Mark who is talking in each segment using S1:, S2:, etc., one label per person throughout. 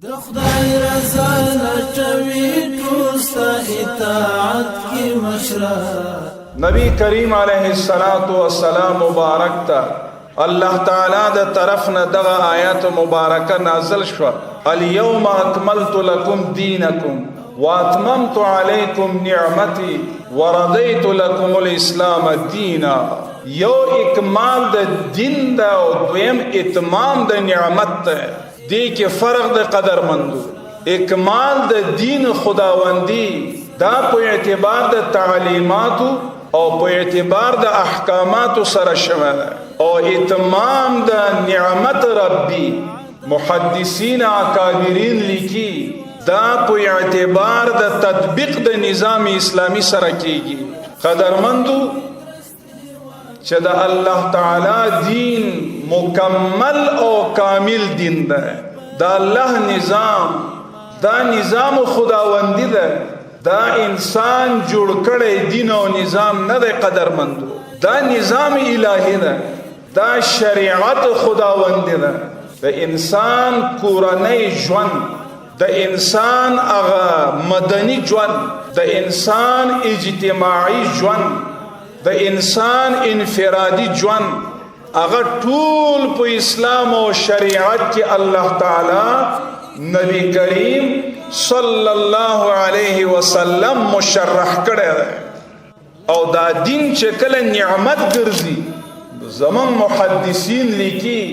S1: د خدای رضا لټوي ټول ستا اطاعت کې مشره.
S2: نبی کریم علیه السلام مبارک تا الله تعالی د طرف نه دغه آیات مبارکه نازل شو. اليوم اکملت لكم دینکم واتممت علیکم نعمتی ورضیت لكم الاسلام دینا. یو اکمال د دین دا او دویم اتمام د نعمت ده. دی کې فرق د قدرمندو. اکمال د دین خداوندی دا په اعتبار د تعلیماتو او په اعتبار د احکاماتو سره شوه او اتمام د نعمت ربی محدثین اکابرین لیکي دا په اعتبار د تطبیق د نظام اسلامی سره کیږي. قدرمندو چې د الله تعالی دین مکمل او کامل دین ده. دا الله نظام دا نظام خداوندی ده. دا انسان جوړ کړی دین او نظام نه ده قدرمندو. دا نظام الهی ده. دا شریعت خداوندی ده. د انسان کورنۍ ژوند، د انسان هغه مدني ژوند، د انسان اجتماعي ژوند، د انسان انفرادي ژوند، هغه ټول په اسلام او شریعت کې الله تعالی نبی کریم صلی الله علیه وسلم مشرح کړی او دا دین چې کله نعمت ګرځي، زمون محدثین لیکي،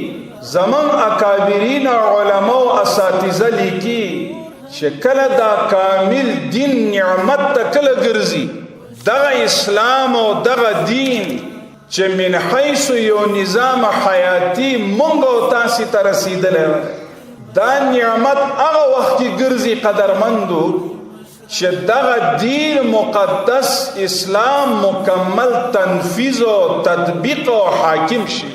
S2: زمون اکابرین علما او اساتذه لیکي چې کله دا کامل دین نعمت ته کله ګرځي، دغه اسلام او دغه دین چې من حیث یو نظام حیاتی مونږ او تاسو ته رسیدلی، دا نعمت هغه وخت کې ګرځي قدرمندو چې دغه دین مقدس اسلام مکمل تنفیذ او تطبیق او حاکم شي.